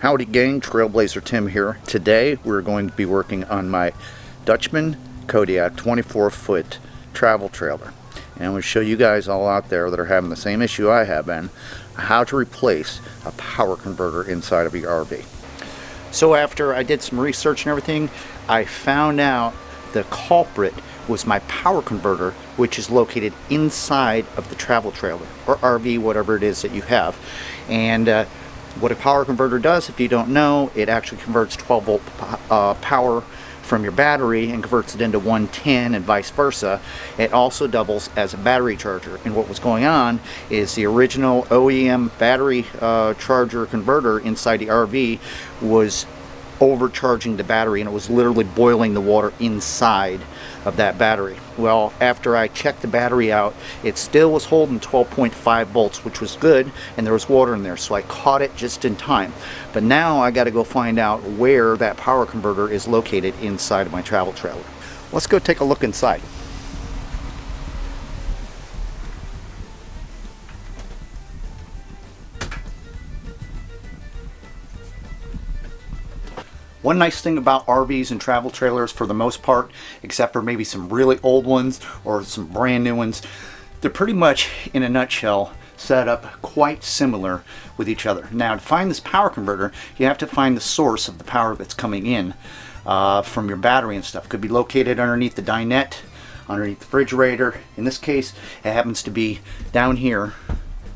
Howdy gang, Trailblazer Tim here. Today we're going to be working on my Dutchman Kodiak 24-foot travel trailer. And I'm going to show you guys all out there that are having the same issue I have been, how to replace a power converter inside of your RV. So after I did some research and everything, I found out the culprit was my power converter, which is located inside of the travel trailer or RV, whatever it is that you have. And what a power converter does, if you don't know, it actually converts 12 volt power from your battery and converts it into 110 and vice versa. It also doubles as a battery charger. And what was going on is the original OEM battery charger converter inside the RV was overcharging the battery, and it was literally boiling the water inside of that battery. Well, after I checked the battery out, it still was holding 12.5 volts, which was good, and there was water in there, so I caught it just in time. But now I got to go find out where that power converter is located inside of my travel trailer. Let's go take a look inside. One nice thing about RVs and travel trailers, for the most part, except for maybe some really old ones or some brand new ones, they're pretty much, in a nutshell, set up quite similar with each other. Now, to find this power converter, you have to find the source of the power that's coming in from your battery and stuff. It could be located underneath the dinette, underneath the refrigerator. In this case, it happens to be down here.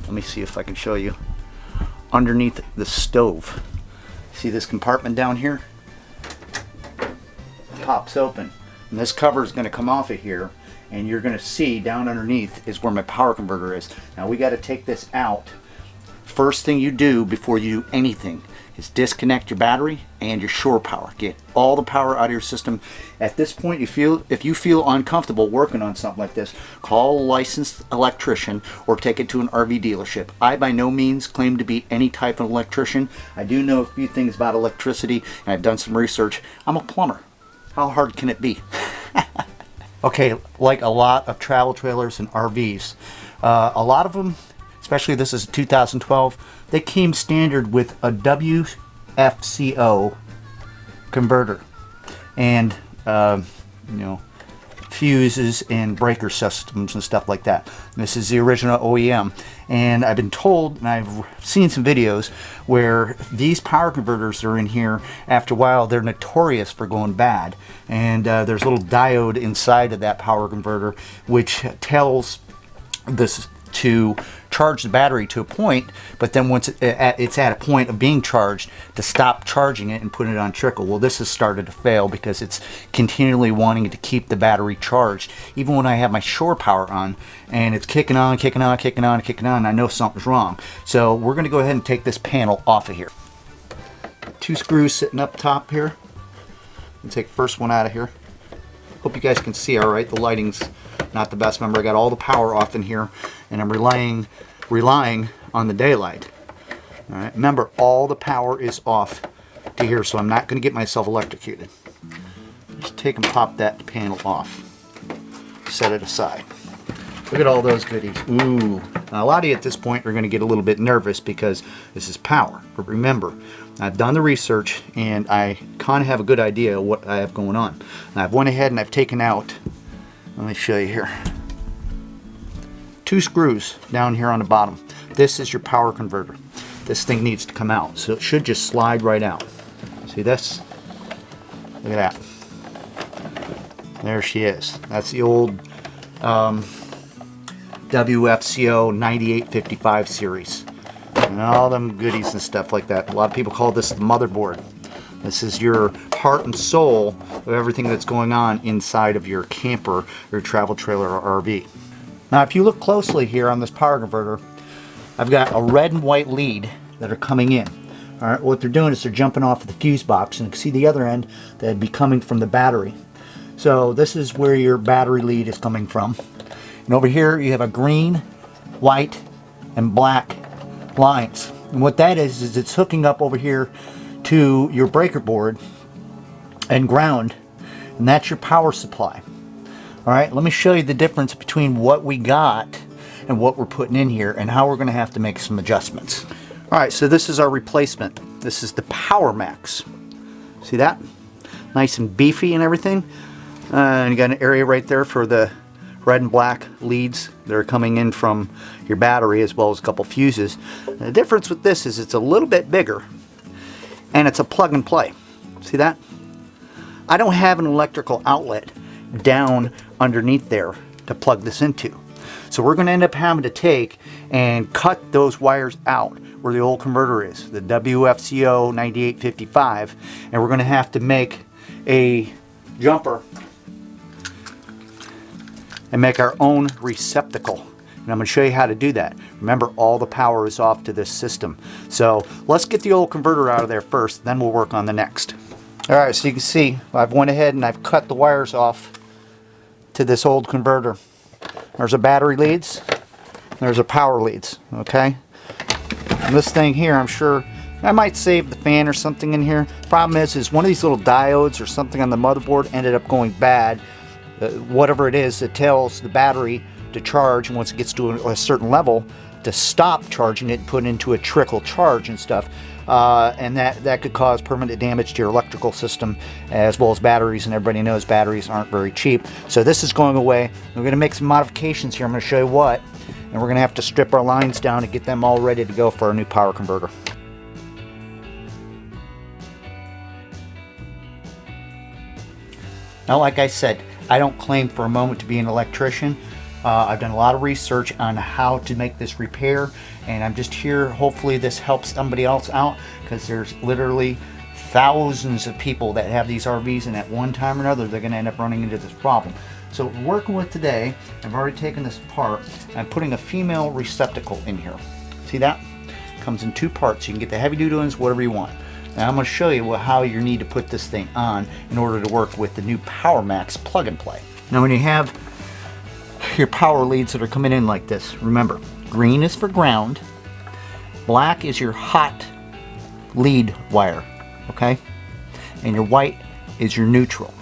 Let me see if I can show you. Underneath the stove. See this compartment down here? Pops open, and this cover is going to come off of here, and you're going to see down underneath is where my power converter is. Now we got to take this out. First thing you do before you do anything is disconnect your battery and your shore power. Get all the power out of your system. At this point, if you feel uncomfortable working on something like this, call a licensed electrician or take it to an RV dealership. I by no means claim to be any type of electrician. I do know a few things about electricity, and I've done some research. I'm a plumber. How hard can it be? Okay, like a lot of travel trailers and RVs, a lot of them, especially this is 2012, they came standard with a WFCO converter and fuses and breaker systems and stuff like that. This is the original OEM, and I've been told, and I've seen some videos where these power converters that are in here, after a while they're notorious for going bad, and there's a little diode inside of that power converter which tells this to charge the battery to a point, but then once it's at a point of being charged, to stop charging it and put it on trickle. Well, this has started to fail because it's continually wanting to keep the battery charged. Even when I have my shore power on, and it's kicking on, kicking on, kicking on, kicking on, I know something's wrong. So we're going to go ahead and take this panel off of here. 2 screws sitting up top here. And take the first one out of here. Hope you guys can see all right. The lighting's not the best. Remember, I got all the power off in here, and I'm relying on the daylight. All right. Remember, all the power is off to here, so I'm not going to get myself electrocuted. Just take and pop that panel off. Set it aside. Look at all those goodies. Ooh. Now, a lot of you at this point are going to get a little bit nervous because this is power. But remember, I've done the research, and I kind of have a good idea of what I have going on. And I've went ahead and I've taken out, let me show you here, 2 screws down here on the bottom. This is your power converter. This thing needs to come out, so it should just slide right out. See this? Look at that. There she is. That's the old WFCO 9855 series. And all them goodies and stuff like that. A lot of people call this the motherboard. This is your heart and soul of everything that's going on inside of your camper, your travel trailer, or RV. Now, if you look closely here on this power converter, I've got a red and white lead that are coming in. All right, what they're doing is they're jumping off of the fuse box, and you can see the other end that'd be coming from the battery. So this is where your battery lead is coming from. And over here you have a green, white, and black lines. And what that is it's hooking up over here to your breaker board and ground, and that's your power supply. All right, let me show you the difference between what we got and what we're putting in here and how we're going to have to make some adjustments. All right, so this is our replacement. This is the Power Max. See that? Nice and beefy and everything. And you got an area right there for the red and black leads that are coming in from your battery, as well as a couple fuses. And the difference with this is it's a little bit bigger, and it's a plug and play. See that? I don't have an electrical outlet down underneath there to plug this into. So we're going to end up having to take and cut those wires out where the old converter is, the WFCO 9855, and we're going to have to make a jumper and make our own receptacle. And I'm going to show you how to do that. Remember, all the power is off to this system. So let's get the old converter out of there first, then we'll work on the next. All right, so you can see I've went ahead and I've cut the wires off to this old converter. There's a battery leads, there's a power leads, okay? And this thing here, I'm sure I might save the fan or something in here. Problem is one of these little diodes or something on the motherboard ended up going bad. Whatever it is, it tells the battery to charge, and once it gets to a certain level, to stop charging it and put it into a trickle charge and stuff. And that could cause permanent damage to your electrical system, as well as batteries, and everybody knows batteries aren't very cheap. So this is going away. We're going to make some modifications here. I'm going to show you what, and we're going to have to strip our lines down and get them all ready to go for our new power converter. Now, like I said, I don't claim for a moment to be an electrician. I've done a lot of research on how to make this repair, and I'm just here, hopefully this helps somebody else out, because there's literally thousands of people that have these RVs, and at one time or another they're going to end up running into this problem. So what we're working with today, I've already taken this apart. I'm putting a female receptacle in here. See that? Comes in two parts. You can get the heavy duty ones, whatever you want. Now I'm going to show you how you need to put this thing on in order to work with the new Power Max plug and play. Now when you have your power leads that are coming in like this, remember, green is for ground, black is your hot lead wire, okay? And your white is your neutral.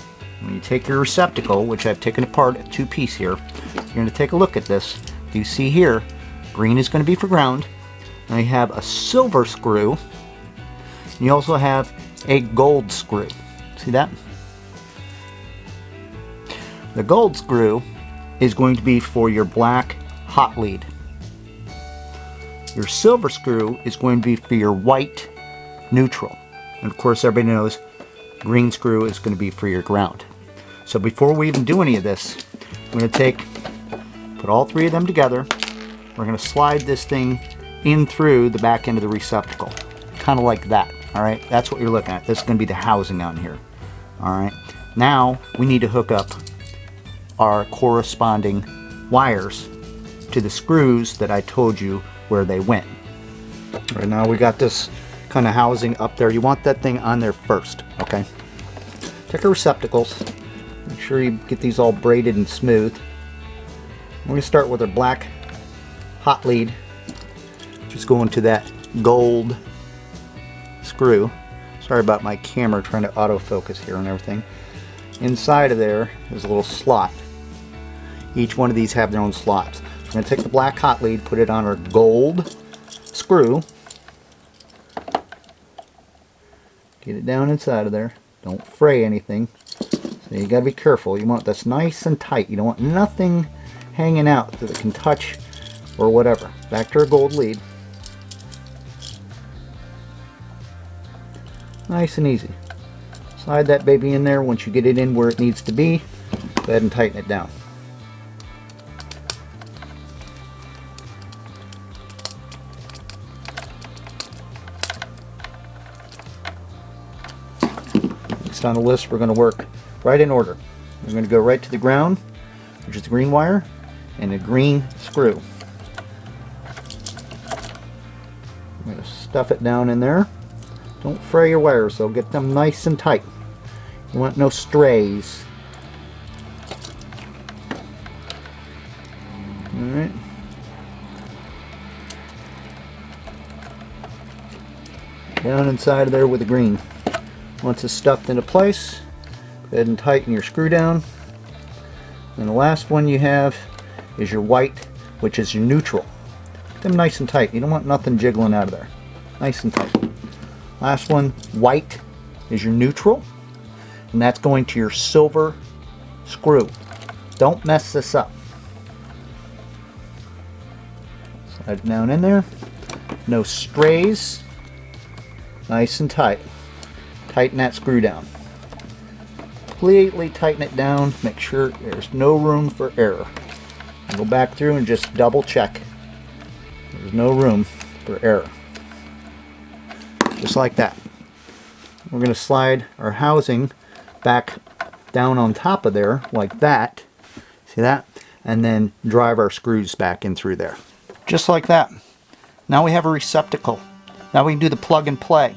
When you take your receptacle, which I've taken apart at two pieces here, you're going to take a look at this. You see here, green is going to be for ground. Now you have a silver screw. You also have a gold screw. See that? The gold screw is going to be for your black hot lead. Your silver screw is going to be for your white neutral. And of course, everybody knows green screw is going to be for your ground. So before we even do any of this, I'm going to put all three of them together. We're going to slide this thing in through the back end of the receptacle, kind of like that. All right, that's what you're looking at. This is going to be the housing on here. All right, now we need to hook up our corresponding wires to the screws that I told you where they went. Right now we got this kind of housing up there. You want that thing on there first, okay? Take our receptacles. Make sure you get these all braided and smooth. We're going to start with our black hot lead. Just going to that gold screw. Sorry about my camera trying to autofocus here and everything. Inside of there is a little slot. Each one of these have their own slots. I'm going to take the black hot lead, put it on our gold screw. Get it down inside of there. Don't fray anything. So you got to be careful. You want this nice and tight. You don't want nothing hanging out that it can touch or whatever. Back to our gold lead. Nice and easy. Slide that baby in there. Once you get it in where it needs to be, go ahead and tighten it down. Next on the list, we're going to work right in order. We're going to go right to the ground, which is the green wire, and a green screw. I'm going to stuff it down in there. Don't fray your wires, so get them nice and tight. You want no strays. Alright. Down inside of there with the green. Once it's stuffed into place, go ahead and tighten your screw down. And the last one you have is your white, which is your neutral. Get them nice and tight. You don't want nothing jiggling out of there. Nice and tight. Last one, white, is your neutral. And that's going to your silver screw. Don't mess this up. Slide it down in there. No strays. Nice and tight. Tighten that screw down. Completely tighten it down. Make sure there's no room for error. Go back through and just double check. There's no room for error. Just like that. We're going to slide our housing back down on top of there like that. See that? And then drive our screws back in through there. Just like that. Now we have a receptacle. Now we can do the plug and play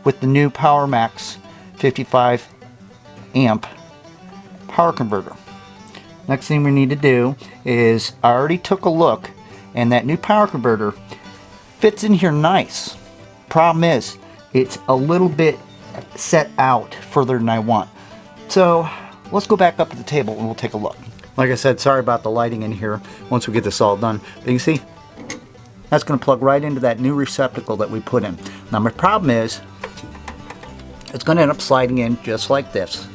with the new PowerMax 55 amp power converter. Next thing we need to do is, I already took a look, and that new power converter fits in here nice. Problem is, it's a little bit set out further than I want. So let's go back up to the table and we'll take a look. Like I said, sorry about the lighting in here once we get this all done. But you can see, that's going to plug right into that new receptacle that we put in. Now my problem is, it's going to end up sliding in just like this.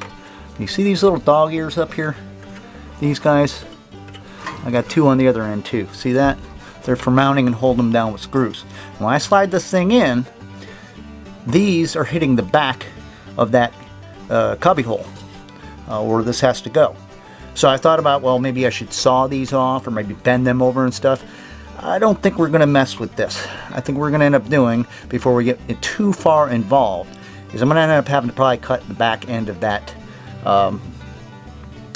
You see these little dog ears up here? These guys? I got two on the other end too. See that? They're for mounting and holding them down with screws. When I slide this thing in, these are hitting the back of that cubby hole where this has to go. So I thought about, well, maybe I should saw these off or maybe bend them over and stuff. I don't think we're going to mess with this. I think we're going to end up doing, before we get too far involved, is I'm going to end up having to probably cut the back end of that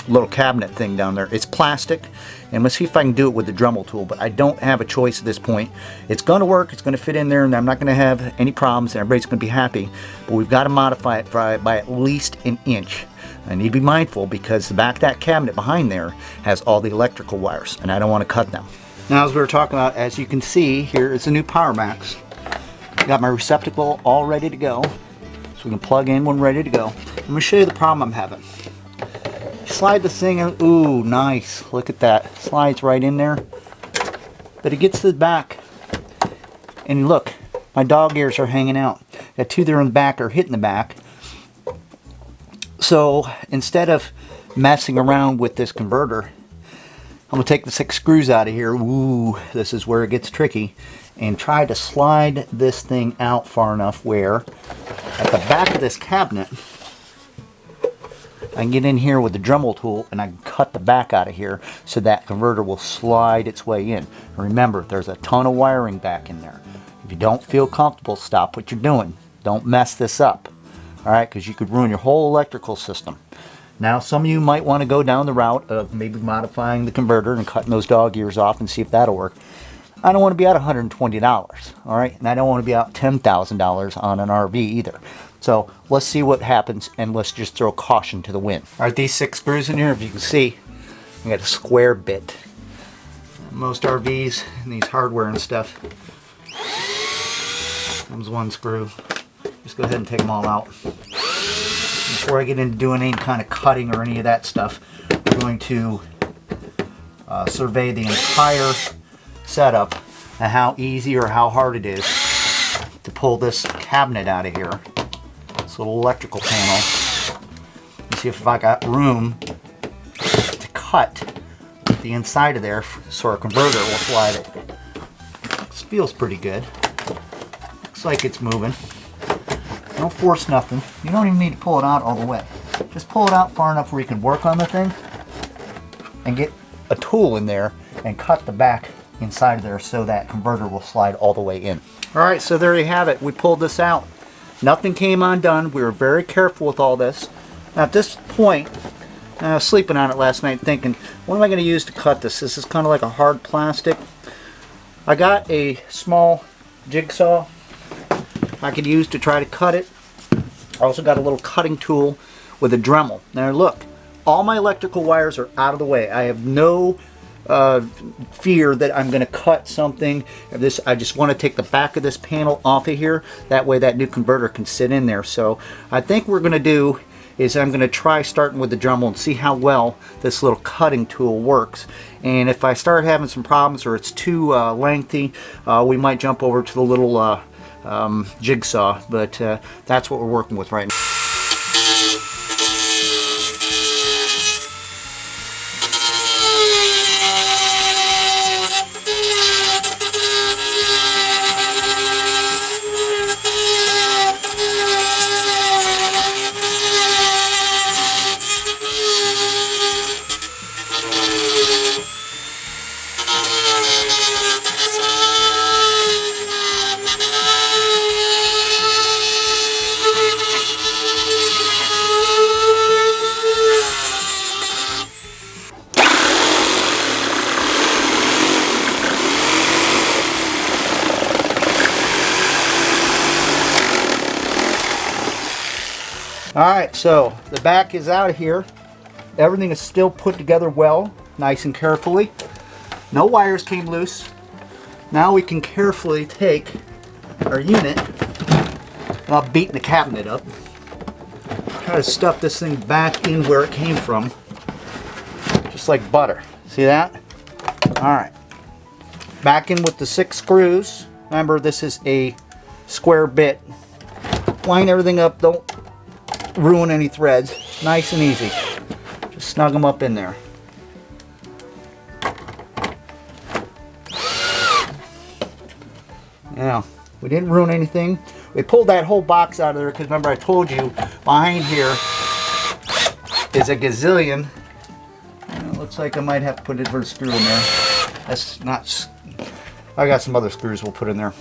little cabinet thing down there. It's plastic, and let's see if I can do it with the Dremel tool, but I don't have a choice at this point. It's going to work, it's going to fit in there, and I'm not going to have any problems, and everybody's going to be happy, but we've got to modify it by at least an inch. I need to be mindful because the back of that cabinet behind there has all the electrical wires, and I don't want to cut them. Now, as we were talking about, as you can see, here is the new PowerMax. Got my receptacle all ready to go, so we can plug in when ready to go. I'm going to show you the problem I'm having. Slide this thing in. Ooh, nice. Look at that. Slides right in there. But it gets to the back. And look, my dog ears are hanging out. Got two there in the back are hitting the back. So instead of messing around with this converter, I'm going to take the 6 screws out of here. Ooh, this is where it gets tricky. And try to slide this thing out far enough where at the back of this cabinet, I can get in here with the Dremel tool and I can cut the back out of here so that converter will slide its way in. And remember, there's a ton of wiring back in there. If you don't feel comfortable, stop what you're doing. Don't mess this up. Alright, because you could ruin your whole electrical system. Now, some of you might want to go down the route of maybe modifying the converter and cutting those dog ears off and see if that'll work. I don't want to be out $120, alright? And I don't want to be out $10,000 on an RV either. So let's see what happens, and let's just throw caution to the wind. Alright, these 6 screws in here, if you can see, I got a square bit. Most RVs and these hardware and stuff, comes 1 screw. Just go ahead and take them all out. Before I get into doing any kind of cutting or any of that stuff, we're going to survey the entire setup and how easy or how hard it is to pull this cabinet out of here. This little electrical panel. And see if I got room to cut the inside of there so our converter will slide it. This feels pretty good. Looks like it's moving. Don't force nothing. You don't even need to pull it out all the way. Just pull it out far enough where you can work on the thing and get a tool in there and cut the back inside of there so that converter will slide all the way in. Alright, so there you have it. We pulled this out. Nothing came undone. We were very careful with all this. Now at this point, I was sleeping on it last night thinking, what am I going to use to cut this? This is kind of like a hard plastic. I got a small jigsaw I could use to try to cut it. I also got a little cutting tool with a Dremel. Now look, all my electrical wires are out of the way. I have no fear that I'm going to cut something. I just want to take the back of this panel off of here. That way that new converter can sit in there. So I think what we're going to do is I'm going to try starting with the Dremel and see how well this little cutting tool works. And if I start having some problems or it's too lengthy, we might jump over to the little jigsaw, but that's what we're working with right now. Alright, so the back is out of here. Everything is still put together well, nice and carefully. No wires came loose. Now we can carefully take our unit. I'm beating the cabinet up. Try to stuff this thing back in where it came from. Just like butter. See that? Alright. Back in with the 6 screws. Remember, this is a square bit. Line everything up. Don't ruin any threads. Nice and easy. Just snug them up in there. Now, we didn't ruin anything. We pulled that whole box out of there because remember I told you behind here is a gazillion. It looks like I might have to put a different screw in there. That's not... I got some other screws we'll put in there.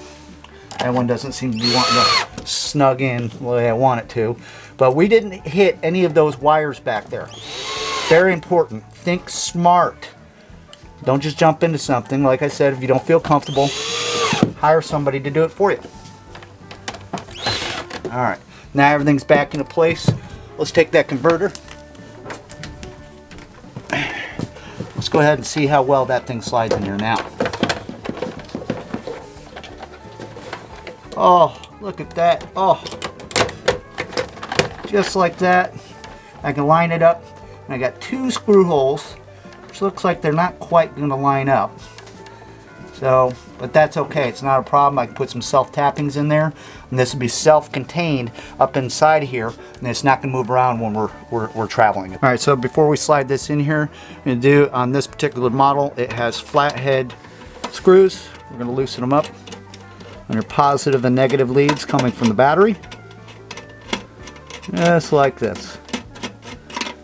That one doesn't seem to be wanting to snug in the way I want it to. But we didn't hit any of those wires back there. Very important. Think smart. Don't just jump into something. Like I said, if you don't feel comfortable, hire somebody to do it for you. Alright, now everything's back into place. Let's take that converter. Let's go ahead and see how well that thing slides in here now. Oh, look at that. Oh, just like that. I can line it up. And I got 2 screw holes, which looks like they're not quite going to line up. So, but that's okay. It's not a problem. I can put some self-tappings in there, and this will be self-contained up inside here, and it's not going to move around when we're traveling. All right. So before we slide this in here, I'm going to do on this particular model. It has flathead screws. We're going to loosen them up. And your positive and negative leads coming from the battery. Just like this.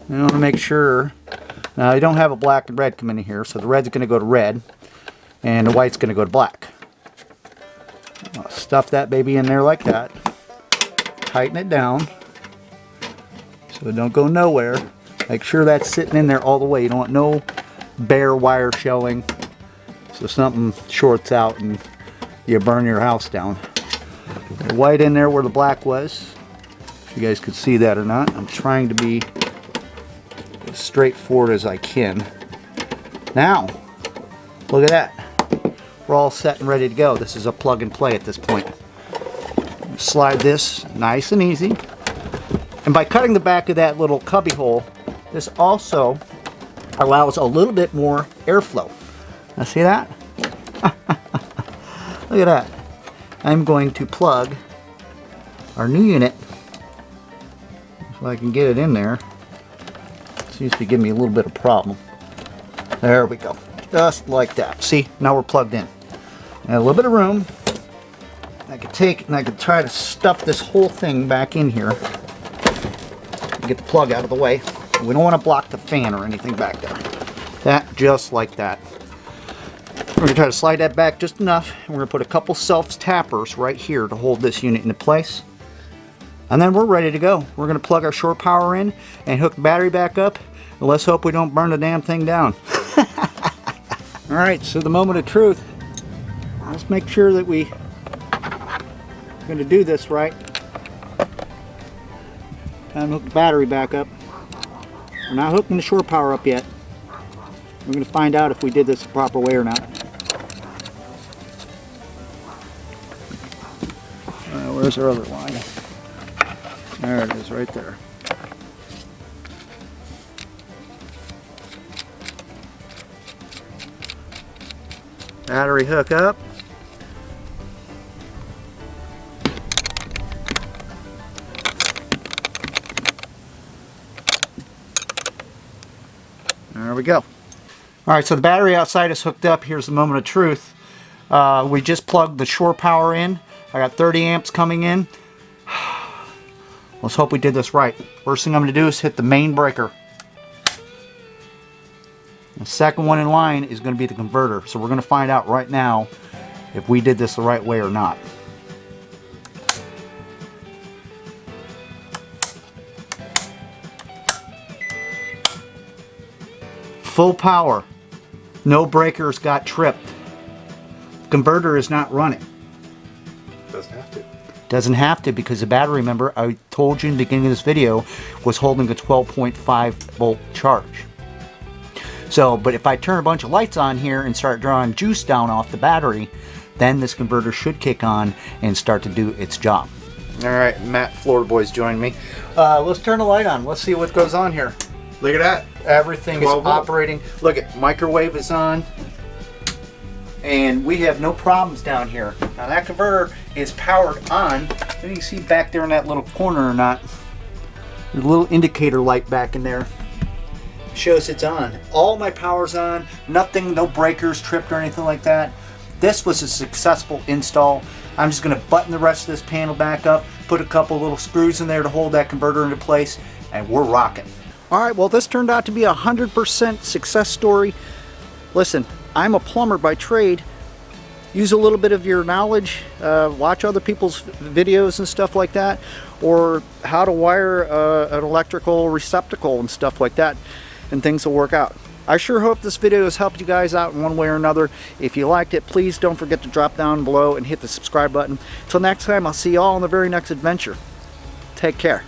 You want to make sure. Now you don't have a black and red come in here, so the red's going to go to red, and the white's going to go to black. I'll stuff that baby in there like that. Tighten it down so it don't go nowhere. Make sure that's sitting in there all the way. You don't want no bare wire showing, so something shorts out and you burn your house down. The white in there where the black was. If you guys could see that or not. I'm trying to be as straightforward as I can. Now, look at that. We're all set and ready to go. This is a plug and play at this point. Slide this nice and easy. And by cutting the back of that little cubby hole, this also allows a little bit more airflow. Now see that? Look at that. I'm going to plug our new unit so I can get it in there. It seems to be giving me a little bit of problem. There we go. Just like that. See, now we're plugged in. And a little bit of room. I could take and I could try to stuff this whole thing back in here. Get the plug out of the way. We don't want to block the fan or anything back there. That, just like that. We're going to try to slide that back just enough. And we're going to put a couple self-tappers right here to hold this unit into place. And then we're ready to go. We're going to plug our shore power in and hook the battery back up. And let's hope we don't burn the damn thing down. Alright, so the moment of truth. Let's make sure that we're going to do this right. Time to hook the battery back up. We're not hooking the shore power up yet. We're going to find out if we did this the proper way or not. Where's our other line? There it is, right there. Battery hook up. There we go. All right, so the battery outside is hooked up. Here's the moment of truth. We just plugged the shore power in. I got 30 amps coming in. Let's hope we did this right. First thing I'm going to do is hit the main breaker. The second one in line is going to be the converter. So we're going to find out right now if we did this the right way or not. Full power. No breakers got tripped. Converter is not running. Doesn't have to. Doesn't have to, because the battery, remember, I told you in the beginning of this video, was holding a 12.5 volt charge. So, but if I turn a bunch of lights on here and start drawing juice down off the battery, then this converter should kick on and start to do its job. All right, Matt Floorboy's joined me. Let's turn the light on. Let's see what goes on here. Look at that. Everything is operating. Look at microwave is on. And we have no problems down here. Now that converter is powered on. You can see back there in that little corner or not. There's a little indicator light back in there. Shows it's on. All my power's on. Nothing, no breakers tripped or anything like that. This was a successful install. I'm just going to button the rest of this panel back up, put a couple little screws in there to hold that converter into place, and we're rocking. All right, well, this turned out to be a 100% success story. Listen, I'm a plumber by trade. Use a little bit of your knowledge, watch other people's videos and stuff like that, or how to wire an electrical receptacle and stuff like that, and things will work out. I sure hope this video has helped you guys out in one way or another. If you liked it, please don't forget to drop down below and hit the subscribe button. Until next time, I'll see you all in the very next adventure. Take care.